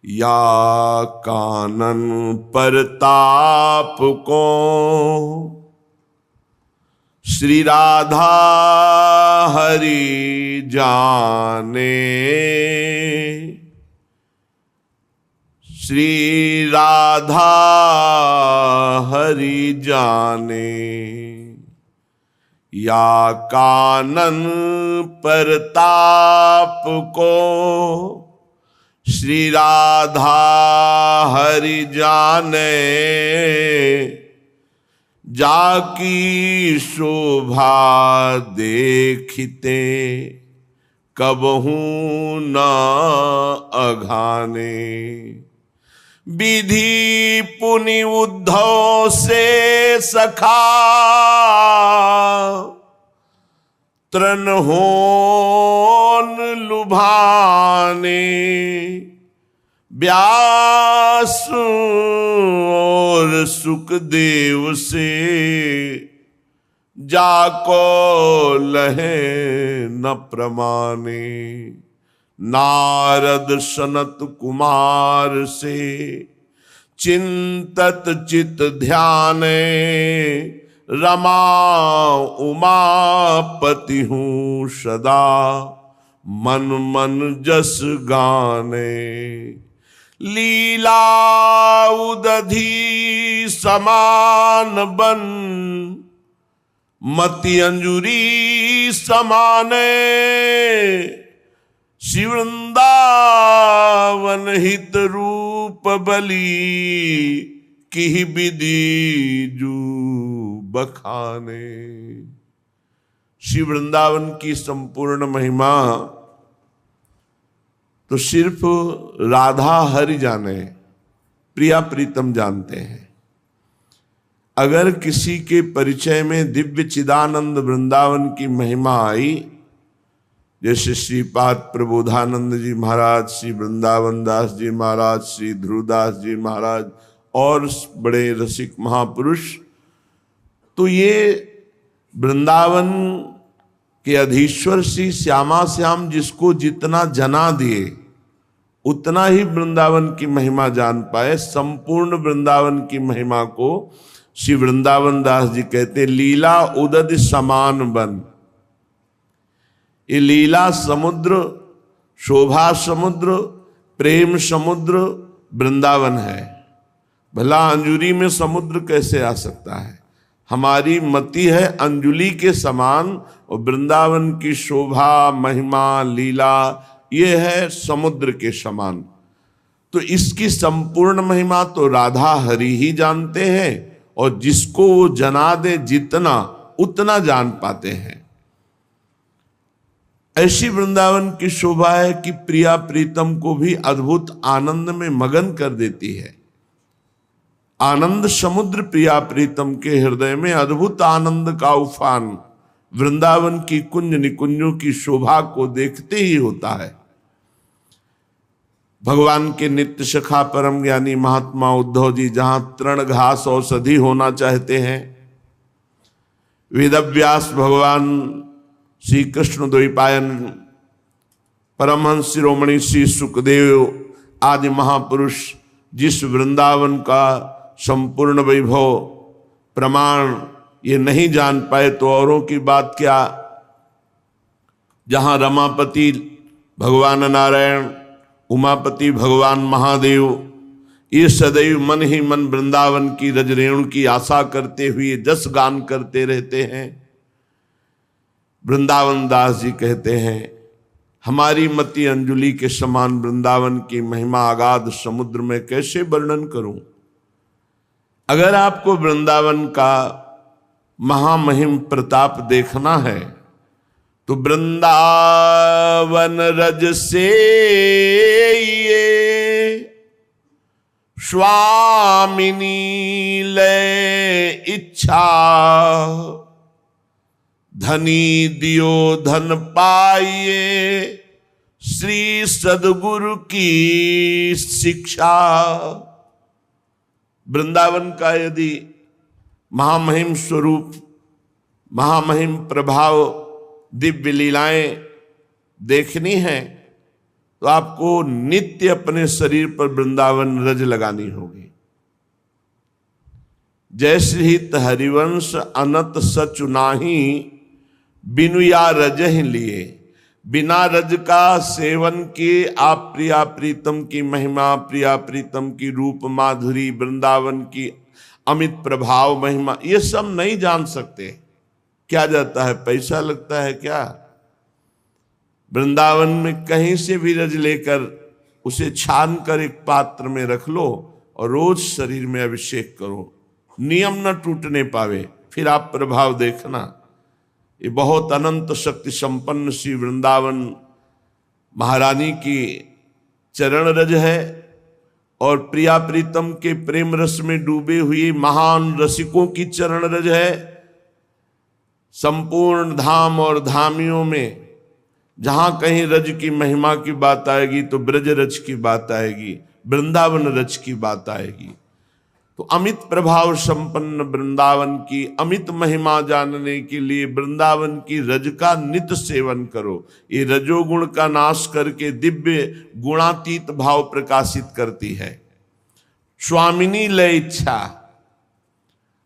या कानन परताप को श्री राधा हरि जाने, श्री राधा हरि जाने। या कानन परताप को श्री राधा हरि जाने, जाकी शोभा देखते कबहू न अघाने। विधि पुनि उद्धव से सखा, तृण होन लुभाने। व्यास और सुखदेव से जाको लहे न प्रमाने। नारद सनत कुमार से चिंतत चित ध्याने। रमा उमापति हूँ सदा मन मन जस गाने। लीला उदधि समान बन, मति अंजुरी समाने। श्री वृंदावन हित रूप बली, की विधि जू बखाने। श्री वृंदावन की संपूर्ण महिमा तो सिर्फ राधा हरि जाने, प्रिया प्रीतम जानते हैं। अगर किसी के परिचय में दिव्य चिदानंद वृंदावन की महिमा आई, जैसे श्रीपाद प्रबोधानंद जी महाराज, श्री वृंदावन दास जी महाराज, श्री ध्रुवदास जी महाराज और बड़े रसिक महापुरुष, तो ये वृंदावन के अधीश्वर श्री श्यामा श्याम जिसको जितना जना दिए उतना ही वृंदावन की महिमा जान पाए। संपूर्ण वृंदावन की महिमा को श्री वृंदावन दास जी कहते लीला उदद समान बन। ये लीला समुद्र, शोभा समुद्र, प्रेम समुद्र वृंदावन है। भला अंजुरी में समुद्र कैसे आ सकता है? हमारी मति है अंजुली के समान, और वृंदावन की शोभा महिमा लीला ये है समुद्र के समान। तो इसकी संपूर्ण महिमा तो राधा हरि ही जानते हैं, और जिसको वो जना दे जितना उतना जान पाते हैं। ऐसी वृंदावन की शोभा है कि प्रिया प्रीतम को भी अद्भुत आनंद में मगन कर देती है। आनंद समुद्र प्रिया प्रीतम के हृदय में अद्भुत आनंद का उफान वृंदावन की कुंज निकुंजों की शोभा को देखते ही होता है। भगवान के नित्य सखा परम ज्ञानी महात्मा उद्धव जी जहां तृण घास औषधि होना चाहते हैं, वेदव्यास भगवान श्री कृष्ण द्वैपायन, परमहंस शिरोमणि श्री सुखदेव आदि महापुरुष जिस वृंदावन का संपूर्ण वैभव प्रमाण ये नहीं जान पाए तो औरों की बात क्या। जहां रमापति भगवान नारायण, उमापति भगवान महादेव, ये सदैव मन ही मन वृंदावन की रजरेणु की आशा करते हुए जस गान करते रहते हैं। वृंदावन दास जी कहते हैं हमारी मति अंजुली के समान वृंदावन की महिमा अगाध समुद्र में कैसे वर्णन करूं। अगर आपको वृंदावन का महामहिम प्रताप देखना है तो वृंदावन रज से ये स्वामिनी ले इच्छा, धनी दियो धन पाइए श्री सदगुरु की शिक्षा। वृंदावन का यदि महामहिम स्वरूप, महामहिम प्रभाव, दिव्य लीलाएं देखनी है तो आपको नित्य अपने शरीर पर वृंदावन रज लगानी होगी। जैसे हित हरिवंश अनत सच नाही, बिनु या रज ही लिए। बिना रज का सेवन किए आप प्रिया प्रीतम की महिमा, प्रिया प्रीतम की रूप माधुरी, वृंदावन की अमित प्रभाव महिमा, ये सब नहीं जान सकते। क्या जाता है, पैसा लगता है क्या? वृंदावन में कहीं से भी रज लेकर उसे छान कर एक पात्र में रख लो और रोज शरीर में अभिषेक करो, नियम न टूटने पावे, फिर आप प्रभाव देखना। ये बहुत अनंत शक्ति संपन्न श्री वृंदावन महारानी की चरण रज है और प्रिया प्रीतम के प्रेम रस में डूबे हुए महान रसिकों की चरण रज है। संपूर्ण धाम और धामियों में जहां कहीं रज की महिमा की बात आएगी तो ब्रज रज की बात आएगी, वृंदावन रज की बात आएगी। तो अमित प्रभाव संपन्न वृंदावन की अमित महिमा जानने के लिए वृंदावन की रज का नित्य सेवन करो। ये रजोगुण का नाश करके दिव्य गुणातीत भाव प्रकाशित करती है। स्वामिनी लय इच्छा,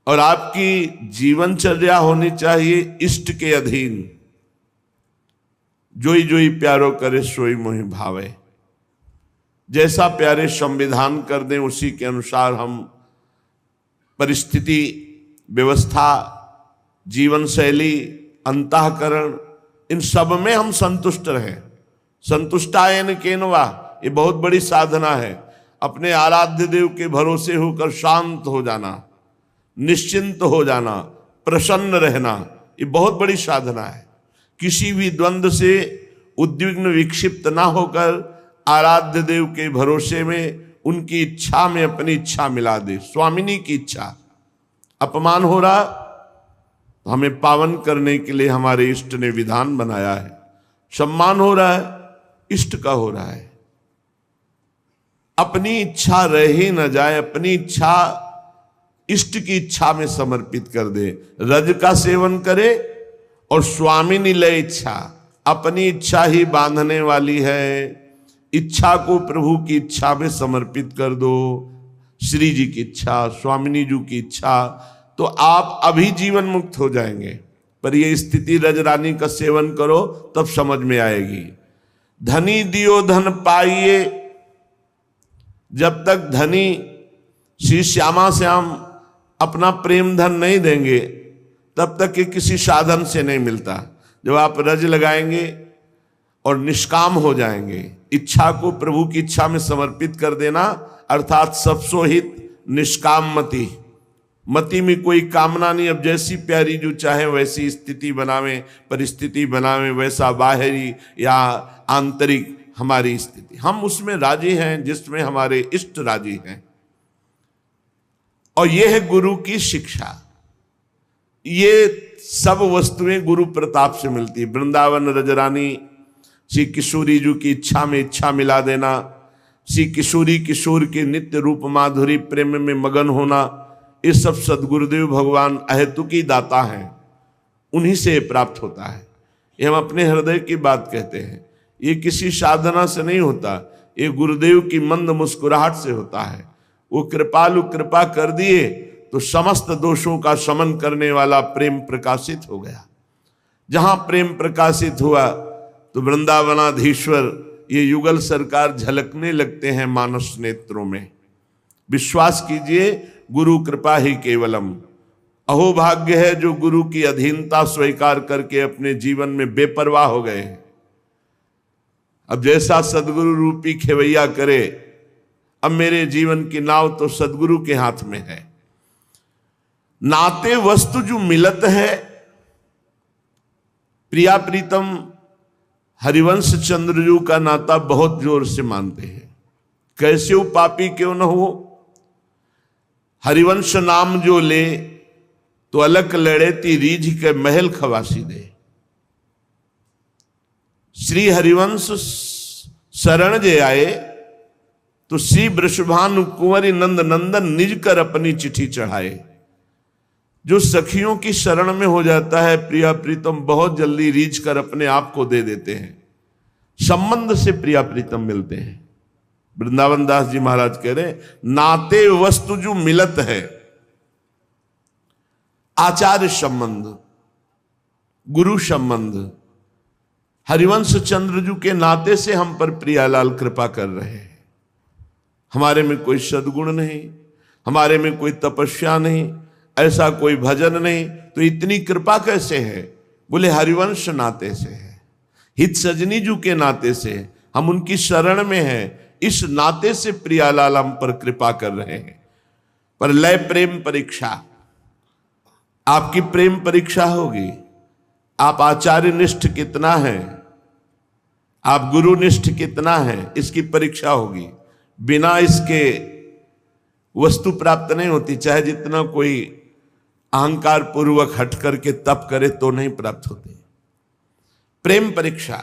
और आपकी जीवनचर्या होनी चाहिए इष्ट के अधीन। जोई जोई प्यारो करे सोई मोहि भावे। जैसा प्यारे संविधान कर दें उसी के अनुसार हम परिस्थिति, व्यवस्था, जीवन शैली, अंतःकरण, इन सब में हम संतुष्ट रहें। संतुष्टायन केनवा, ये बहुत बड़ी साधना है। अपने आराध्य देव के भरोसे होकर शांत हो जाना, निश्चिंत हो जाना, प्रसन्न रहना, ये बहुत बड़ी साधना है। किसी भी द्वंद्व से उद्विग्न विक्षिप्त ना होकर आराध्य देव के भरोसे में उनकी इच्छा में अपनी इच्छा मिला दे। स्वामिनी की इच्छा। अपमान हो रहा तो हमें पावन करने के लिए हमारे इष्ट ने विधान बनाया है। सम्मान हो रहा है, इष्ट का हो रहा है। अपनी इच्छा रह ही न जाए, अपनी इच्छा इष्ट की इच्छा में समर्पित कर दे। रज का सेवन करे और स्वामिनी लय इच्छा, अपनी इच्छा ही बांधने वाली है। इच्छा को प्रभु की इच्छा में समर्पित कर दो। श्री जी की इच्छा, स्वामिनी जी की इच्छा, तो आप अभी जीवन मुक्त हो जाएंगे। पर ये स्थिति रज रानी का सेवन करो तब समझ में आएगी। धनी दियो धन पाइए, जब तक धनी श्री श्यामा श्याम अपना प्रेम धन नहीं देंगे तब तक ये किसी साधन से नहीं मिलता। जब आप रज लगाएंगे और निष्काम हो जाएंगे, इच्छा को प्रभु की इच्छा में समर्पित कर देना, अर्थात सबसो हित निष्काम मति। मति में कोई कामना नहीं। अब जैसी प्यारी जो चाहे वैसी स्थिति बनावे, परिस्थिति बनावे, वैसा बाहरी या आंतरिक हमारी स्थिति, हम उसमें राजी हैं जिसमें हमारे इष्ट राजी हैं। और यह है गुरु की शिक्षा। ये सब वस्तुएं गुरु प्रताप से मिलती है। वृंदावन रजरानी श्री किशोरी जी की इच्छा में इच्छा मिला देना, श्री किशोरी किशोर के नित्य रूप माधुरी प्रेम में मगन होना, ये सब सदगुरुदेव भगवान अहेतुकी दाता हैं, उन्हीं से प्राप्त होता है। ये हम अपने हृदय की बात कहते हैं। ये किसी साधना से नहीं होता, ये गुरुदेव की मंद मुस्कुराहट से होता है। वो कृपालु कृपा कर दिए तो समस्त दोषों का शमन करने वाला प्रेम प्रकाशित हो गया। जहां प्रेम प्रकाशित हुआ तो वृंदावनाधीश्वर ये युगल सरकार झलकने लगते हैं मानस नेत्रों में। विश्वास कीजिए, गुरु कृपा ही केवलम। अहो भाग्य है जो गुरु की अधीनता स्वीकार करके अपने जीवन में बेपरवाह हो गए। अब जैसा सदगुरु रूपी खेवैया करे, अब मेरे जीवन की नाव तो सदगुरु के हाथ में है। नाते वस्तु जो मिलत है, प्रिया प्रीतम हरिवंश चंद्रजू का नाता बहुत जोर से मानते हैं। कैसे वो पापी क्यों न हो, हरिवंश नाम जो ले तो अलग लड़े ती रीझ के महल खवासी दे। श्री हरिवंश शरण जे आए तो श्री वृषभानु कुंवरी नंद नंदन निज कर अपनी चिट्ठी चढ़ाए। जो सखियों की शरण में हो जाता है, प्रिया प्रीतम बहुत जल्दी रीझ कर अपने आप को दे देते हैं। संबंध से प्रिया प्रीतम मिलते हैं। वृंदावन दास जी महाराज कह रहे नाते वस्तु जो मिलत है, आचार्य संबंध, गुरु संबंध, हरिवंश चंद्रजू के नाते से हम पर प्रियालाल कृपा कर रहे हैं। हमारे में कोई सद्गुण नहीं, हमारे में कोई तपस्या नहीं, ऐसा कोई भजन नहीं, तो इतनी कृपा कैसे है? बोले हरिवंश नाते से है, हित सजनी जू के नाते से, हम उनकी शरण में हैं, इस नाते से प्रियालाल हम पर कृपा कर रहे हैं। पर लय प्रेम परीक्षा, आपकी प्रेम परीक्षा होगी। आप आचार्य निष्ठ कितना है, आप गुरु निष्ठ कितना है, इसकी परीक्षा होगी। बिना इसके वस्तु प्राप्त नहीं होती, चाहे जितना कोई अहंकार पूर्वक हट करके तप करे तो नहीं प्राप्त होती। प्रेम परीक्षा,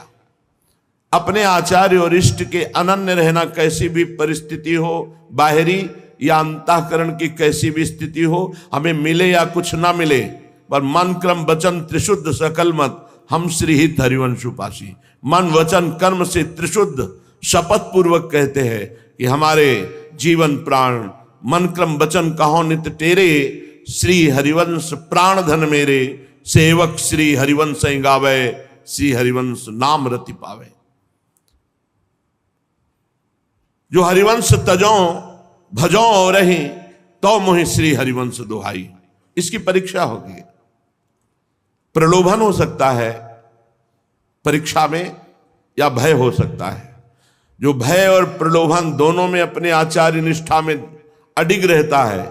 अपने आचार्य और इष्ट के अनन्य रहना, कैसी भी परिस्थिति हो, बाहरी या अंतःकरण की कैसी भी स्थिति हो, हमें मिले या कुछ ना मिले, पर मन क्रम वचन त्रिशुद्ध सकल मत, हम श्री हित हरिवंश उपासी। मन वचन कर्म से त्रिशुद्ध शपथ पूर्वक कहते हैं कि हमारे जीवन प्राण मन क्रम वचन कहो नित तेरे, श्री हरिवंश प्राण धन मेरे, सेवक श्री हरिवंश गावे, श्री हरिवंश नाम रति पावे। जो हरिवंश तजो भजो और रही, तो मोहि श्री हरिवंश दुहाई। इसकी परीक्षा होगी। प्रलोभन हो सकता है परीक्षा में, या भय हो सकता है। जो भय और प्रलोभन दोनों में अपने आचार्य निष्ठा में अडिग रहता है,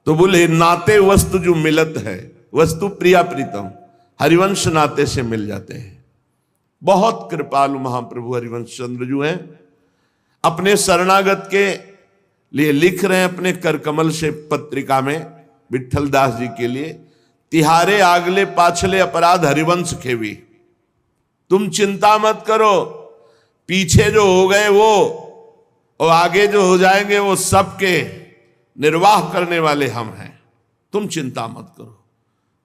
तो बोले नाते वस्तु जो मिलत है, वस्तु प्रिया प्रीतम, हरिवंश नाते से मिल जाते हैं। बहुत कृपालु महाप्रभु हरिवंश चंद्र जो हैं, अपने शरणागत के लिए लिख रहे हैं अपने करकमल से पत्रिका में, विठल दास जी के लिए, तिहारे आगले पाछले अपराध हरिवंश खेवी। तुम चिंता मत करो, पीछे जो हो गए वो और आगे जो हो जाएंगे वो सबके निर्वाह करने वाले हम हैं। तुम चिंता मत करो।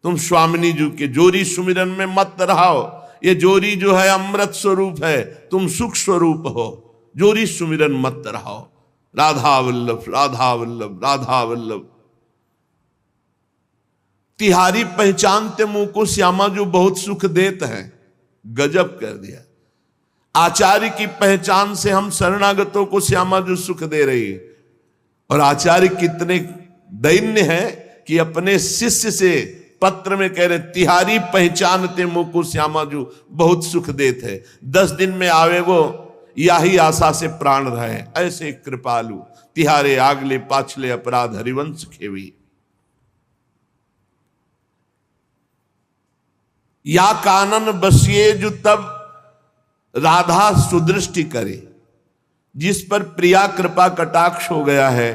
तुम स्वामिनी जी के जोरी सुमिरन में मत रहो। ये जोरी जो है अमृत स्वरूप है, तुम सुख स्वरूप हो। जोरी सुमिरन मत रहो। राधा वल्लभ राधा वल्लभ राधा वल्लभ। तिहारी पहचानते मुंह को श्यामा जो बहुत सुख देत है। गजब कर दिया। आचार्य की पहचान से हम शरणागतों को श्यामा जो सुख दे रही है। और आचार्य कितने दैन्य है कि अपने शिष्य से पत्र में कह रहे तिहारी पहचानते मुंह को श्यामा जो बहुत सुख देते है। 10 दिन में आवे वो, यही आशा से प्राण रहे। ऐसे कृपालु तिहारे आगले पाछले अपराध हरिवंश खेवी। या कानन बसिए जो तब राधा सुदृष्टि करे। जिस पर प्रिया कृपा कटाक्ष हो गया है,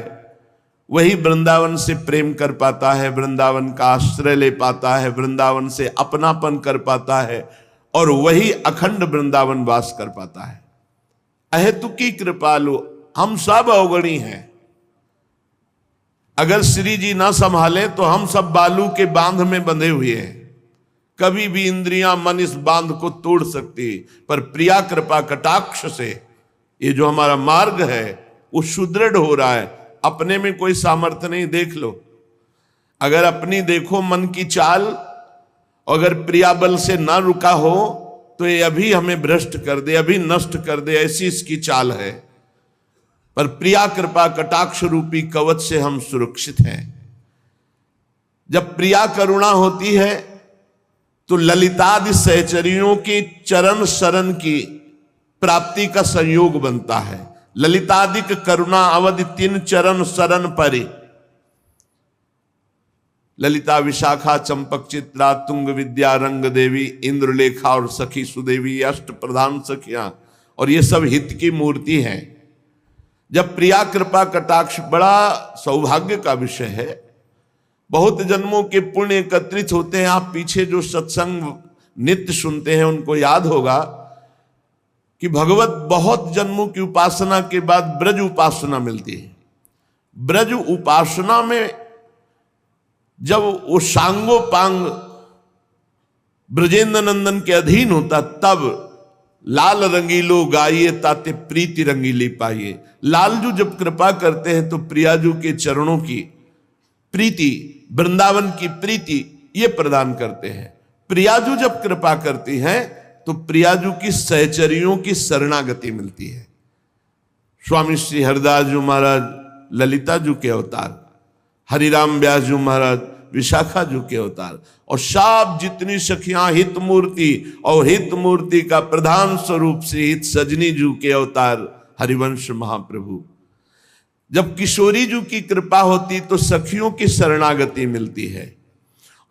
वही वृंदावन से प्रेम कर पाता है, वृंदावन का आश्रय ले पाता है, वृंदावन से अपनापन कर पाता है, और वही अखंड वृंदावन वास कर पाता है। अहेतुकी कृपालु हम सब अवगणी हैं। अगर श्री जी ना संभाले तो हम सब बालू के बांध में बंधे हुए हैं। कभी भी इंद्रियां मन इस बांध को तोड़ सकती, पर प्रिया कृपा कटाक्ष से ये जो हमारा मार्ग है वो सुदृढ़ हो रहा है। अपने में कोई सामर्थ्य नहीं। देख लो, अगर अपनी देखो मन की चाल, अगर प्रिया बल से ना रुका हो तो ये अभी हमें भ्रष्ट कर दे, अभी नष्ट कर दे, ऐसी इसकी चाल है। पर प्रिया कृपा कटाक्ष रूपी कवच से हम सुरक्षित हैं। जब प्रिया करुणा होती है तो ललितादि सहचरियों के चरण शरण की प्राप्ति का संयोग बनता है। ललितादिक करुणा अवधि 3 चरण शरण परे। ललिता विशाखा चंपक चित्रा तुंग विद्या रंग देवी इंद्रलेखा और सखी सुदेवी, अष्ट प्रधान सखियां, और ये सब हित की मूर्ति हैं। जब प्रिया कृपा कटाक्ष, बड़ा सौभाग्य का विषय है। बहुत जन्मों के पुण्य एकत्रित होते हैं। आप पीछे जो सत्संग नित्य सुनते हैं उनको याद होगा कि भगवत बहुत जन्मों की उपासना के बाद ब्रज उपासना मिलती है। ब्रज उपासना में जब वो सांगो पांग ब्रजेंद्र नंदन के अधीन होता, तब लाल रंगीलो गाइए ताते प्रीति रंगीली पाइए। लालजू जब कृपा करते हैं तो प्रियाजू के चरणों की प्रीति, वृंदावन की प्रीति ये प्रदान करते हैं। प्रियाजू जब कृपा करती हैं तो प्रियाजू की सहचरियों की शरणागति मिलती है। स्वामी श्री हरिदास जी महाराज ललिता जू के अवतार, हरिराम व्यास जी महाराज विशाखा जू के अवतार, और साब जितनी सखियां हित मूर्ति और हित मूर्ति का प्रधान स्वरूप से हित सजनी जू के अवतार हरिवंश महाप्रभु। जब किशोरी जू की कृपा होती तो सखियों की शरणागति मिलती है,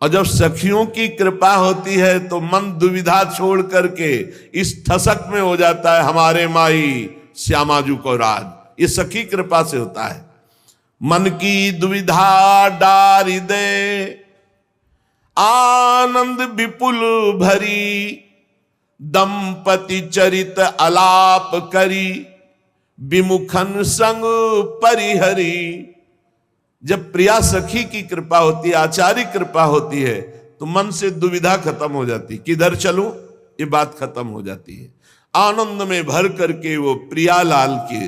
और जब सखियों की कृपा होती है तो मन दुविधा छोड़ करके इस ठसक में हो जाता है हमारे माई श्यामाजू को राज। ये सखी कृपा से होता है। मन की दुविधा डारी दे आनंद विपुल भरी, दंपति चरित अलाप करी, विमुखन संग परिहरी। जब प्रिया सखी की कृपा होती है, आचार्य कृपा होती है, तो मन से दुविधा खत्म हो जाती, किधर चलूं, ये बात खत्म हो जाती है। आनंद में भर करके वो प्रियालाल के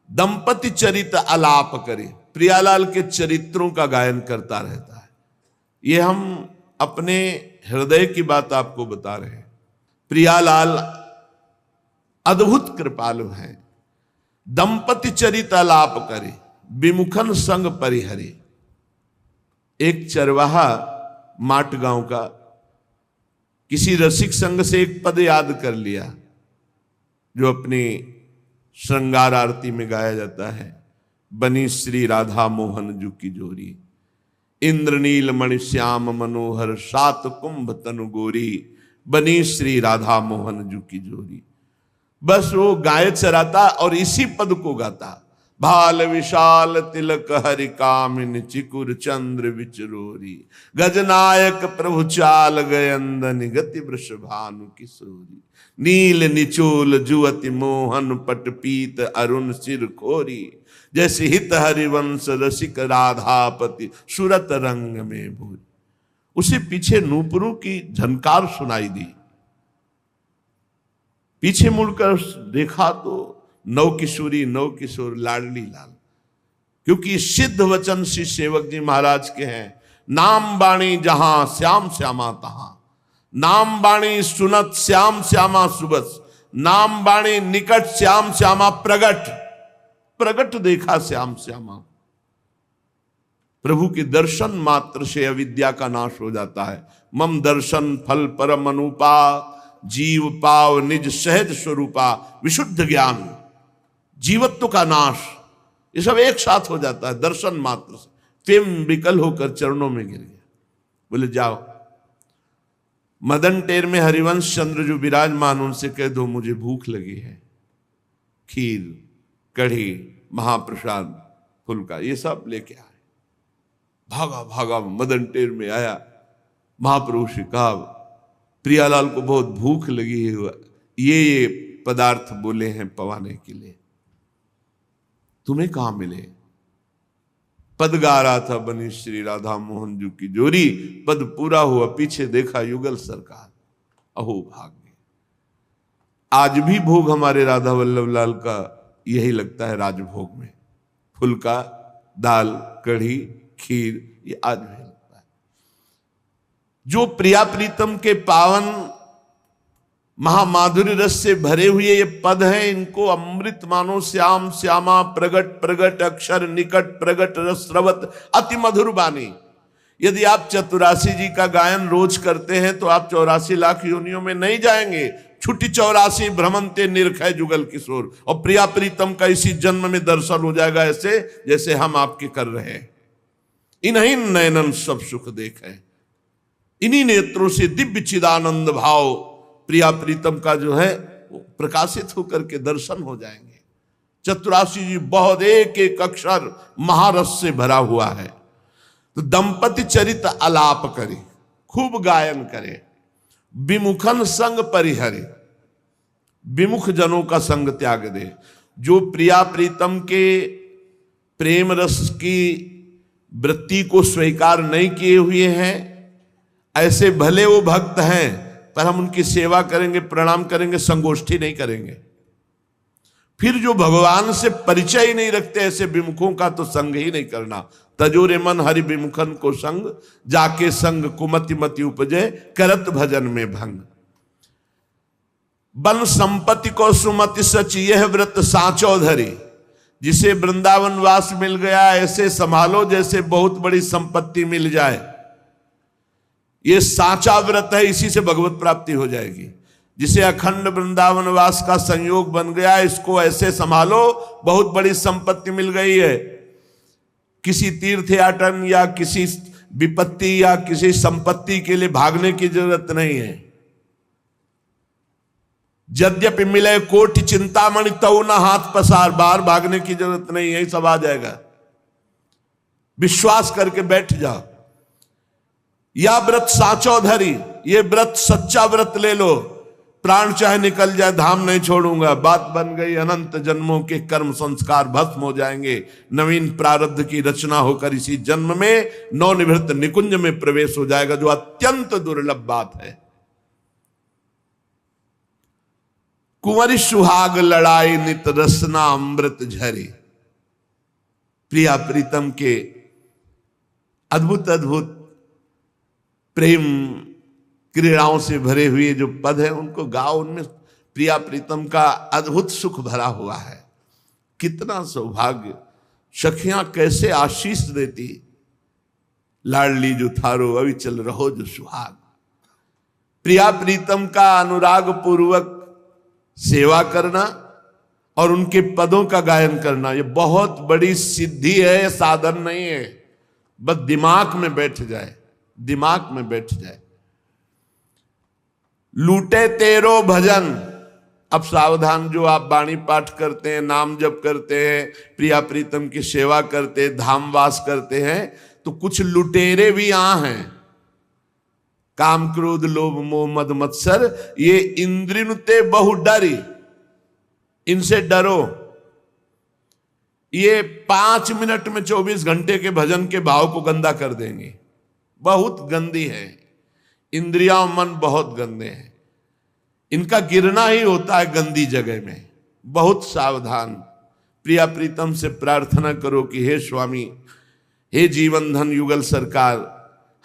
दंपति चरित अलाप करे, प्रियालाल के चरित्रों का गायन करता रहता है। ये हम अपने हृदय की बात आपको बता रहे हैं। प्रियालाल अद्भुत कृपालु हैं। दंपति चरित अलाप करे, विमुखन संग परिहरे। एक चरवाहा माट गांव का किसी रसिक संग से एक पद याद कर लिया जो अपनी श्रृंगार आरती में गाया जाता है। बनी श्री राधा मोहन जू की जोरी, इंद्रनील मणि श्याम मनोहर सात कुंभ तनु गोरी, बनी श्री राधा मोहन जू की जोरी। बस वो गाय चराता और इसी पद को गाता। भाल विशाल तिलक हरि कामिन चिकुर चंद्र विचरोरी, गजनायक प्रभु चाल गयंदन गति वृष भानु किशोरी, नील निचोल जुवति मोहन पट पीत अरुण सिर खोरी, जैसे हित हरिवंश रसिक राधापति सुरत रंग में भूरी। उसे पीछे नूपुरों की झनकार सुनाई दी। पीछे मुड़कर देखा तो नव किशोरी नव किशोर लाडली लाल, क्योंकि सिद्ध वचन श्री सेवक जी महाराज के हैं। नाम बाणी जहां श्याम श्यामा तहां, नाम बाणी सुनत श्याम श्यामा सुबस, नाम बाणी निकट श्याम श्यामा प्रगट, प्रगट देखा श्याम श्यामा। प्रभु के दर्शन मात्र से अविद्या का नाश हो जाता है। मम दर्शन फल परम अनुपा, जीव पाव निज सहज स्वरूपा, विशुद्ध ज्ञान, जीवत्व का नाश, ये सब एक साथ हो जाता है दर्शन मात्र से। प्रेम विकल होकर चरणों में गिर गया। बोले जाओ मदन टेर में हरिवंश चंद्र जो विराजमान, उनसे कह दो मुझे भूख लगी है, खीर कढ़ी महाप्रसाद फुल्का ये सब लेके आए। भागा भागा मदन टेर में आया। महाप्रभु से कहा प्रियालाल को बहुत भूख लगी है, ये पदार्थ बोले हैं पवाने के लिए, तुम्हें कहां मिले। पद गा रहा था बनी श्री राधा मोहन जू की जोरी। पद पूरा हुआ, पीछे देखा युगल सरकार। अहो भाग्य। आज भी भोग हमारे राधा वल्लभ लाल का यही लगता है राजभोग में, फुल्का दाल कढ़ी खीर, ये आज भी लगता है। जो प्रिया प्रीतम के पावन महामाधुर्य रस से भरे हुए ये पद हैं, इनको अमृत मानो श्याम श्यामा प्रगट प्रगट अक्षर निकट प्रगट रस स्रवत अति मधुर बानी। यदि आप चतुरासी जी का गायन रोज करते हैं तो आप 84 लाख योनियों में नहीं जाएंगे। छुट्टी 84 भ्रमंते निरखय जुगल किशोर, और प्रिया प्रीतम का इसी जन्म में दर्शन हो जाएगा, ऐसे जैसे हम आपके कर रहे हैं। इन्हीं नयनन सब सुख देखे, इन्हीं नेत्रों से दिव्य चिदानंद भाव प्रिया प्रीतम का जो है वो प्रकाशित होकर के दर्शन हो जाएंगे। चतुरासी जी बहुत एक एक अक्षर महारस से भरा हुआ है। तो दंपति चरित अलाप करे, खूब गायन करे, विमुखन संग परिहरे, विमुख जनों का संग त्याग दे। जो प्रिया प्रीतम के प्रेम रस की वृत्ति को स्वीकार नहीं किए हुए हैं, ऐसे भले वो भक्त हैं पर हम उनकी सेवा करेंगे, प्रणाम करेंगे, संगोष्ठी नहीं करेंगे। फिर जो भगवान से परिचय ही नहीं रखते ऐसे विमुखों का तो संग ही नहीं करना। तजोरे मन हरि विमुखन को संग, जाके संग कुमति मति उपजे, करत भजन में भंग। बन संपत्ति को सुमति सच, यह व्रत साचो धरी। जिसे वृंदावन वास मिल गया ऐसे संभालो जैसे बहुत बड़ी संपत्ति मिल जाए। ये साचा व्रत है, इसी से भगवत प्राप्ति हो जाएगी। जिसे अखंड वृंदावन वास का संयोग बन गया, इसको ऐसे संभालो बहुत बड़ी संपत्ति मिल गई है। किसी तीर्थयाटन या किसी विपत्ति या किसी संपत्ति के लिए भागने की जरूरत नहीं है। यद्यपि मिले कोटि चिंतामणि तऊ न हाथ पसार, बाहर भागने की जरूरत नहीं है, सब आ जाएगा। विश्वास करके बैठ जाओ। या व्रत साचो धरी, ये व्रत सच्चा व्रत ले लो। प्राण चाहे निकल जाए धाम नहीं छोड़ूंगा, बात बन गई। अनंत जन्मों के कर्म संस्कार भस्म हो जाएंगे। नवीन प्रारब्ध की रचना होकर इसी जन्म में नवनिवृत्त निकुंज में प्रवेश हो जाएगा, जो अत्यंत दुर्लभ बात है। कुंवरी सुहाग लड़ाई नित रसना अमृत झरी। प्रिया प्रीतम के अद्भुत अद्भुत प्रेम क्रीड़ाओं से भरे हुए जो पद हैं उनको गाओ। उनमें प्रिया प्रीतम का अद्भुत सुख भरा हुआ है। कितना सौभाग्य! सखियां कैसे आशीष देती। लाडली जो थारो अभी चल रहो जो सुहाग। प्रिया प्रीतम का अनुराग पूर्वक सेवा करना और उनके पदों का गायन करना, ये बहुत बड़ी सिद्धि है, साधन नहीं है। बस दिमाग में बैठ जाए, दिमाग में बैठ जाए। लूटे तेरो भजन। अब सावधान, जो आप वाणी पाठ करते हैं, नाम जप करते हैं, प्रिया प्रीतम की सेवा करते हैं, धामवास करते हैं, तो कुछ लुटेरे भी यहां हैं। काम क्रोध लोभ मोह मद मत्सर, ये इंद्रिनुते बहु डरी, इनसे डरो। ये 5 मिनट में 24 घंटे के भजन के भाव को गंदा कर देंगे। बहुत गंदी है इंद्रियां, मन बहुत गंदे हैं। इनका गिरना ही होता है गंदी जगह में। बहुत सावधान। प्रिया प्रीतम से प्रार्थना करो कि हे स्वामी, हे जीवन धन युगल सरकार,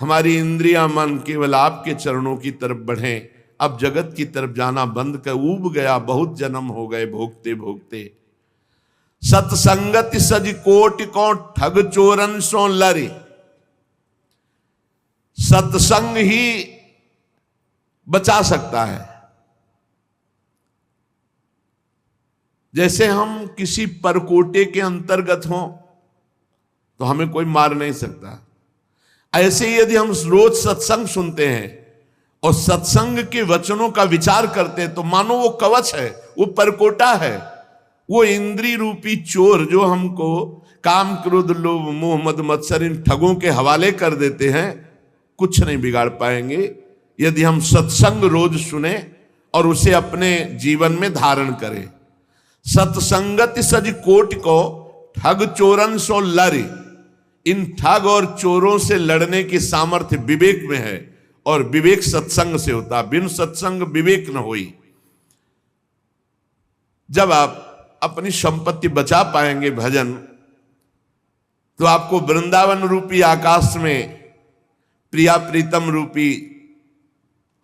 हमारी इंद्रियां मन केवल आपके चरणों की तरफ बढ़ें। अब जगत की तरफ जाना बंद कर, ऊब गया, बहुत जन्म हो गए भोगते भोगते। सत्संगति सज कोटि को ठग चोरन सो लरी। सत्संग ही बचा सकता है। जैसे हम किसी परकोटे के अंतर्गत हों तो हमें कोई मार नहीं सकता, ऐसे ही यदि हम रोज सत्संग सुनते हैं और सत्संग के वचनों का विचार करते हैं तो मानो वो कवच है, वो परकोटा है। वो इंद्री रूपी चोर जो हमको काम क्रोध लोभ मोह मद मत्सर इन ठगों के हवाले कर देते हैं, कुछ नहीं बिगाड़ पाएंगे यदि हम सत्संग रोज सुने और उसे अपने जीवन में धारण करें। सत्संगति सज कोटि को ठग चोरन सो लरी। इन ठग और चोरों से लड़ने की सामर्थ्य विवेक में है, और विवेक सत्संग से होता। बिन सत्संग विवेक न होई। जब आप अपनी संपत्ति बचा पाएंगे भजन, तो आपको वृंदावन रूपी आकाश में प्रिया प्रीतम रूपी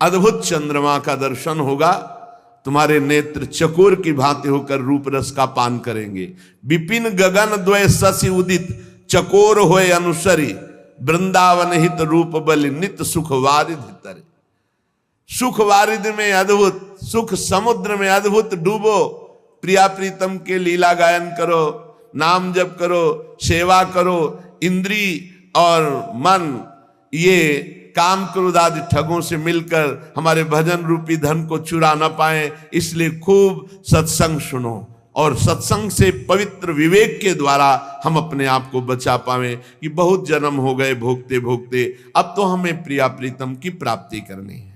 अद्भुत चंद्रमा का दर्शन होगा। तुम्हारे नेत्र चकोर की भांति होकर रूप रस का पान करेंगे। विपिन गगन द्वय शशि उदित, चकोर होए अनुसरी। वृंदावन हित रूप बलि, नित सुख वारिध तरे। सुख वारिध में अद्भुत, सुख समुद्र में अद्भुत डूबो। प्रिया प्रीतम के लीला गायन करो, नाम जप करो, सेवा करो। इंद्री और मन ये काम क्रोध आदि ठगों से मिलकर हमारे भजन रूपी धन को चुरा ना पाए, इसलिए खूब सत्संग सुनो और सत्संग से पवित्र विवेक के द्वारा हम अपने आप को बचा पाएं कि बहुत जन्म हो गए भोगते भोगते, अब तो हमें प्रिया प्रीतम की प्राप्ति करनी है।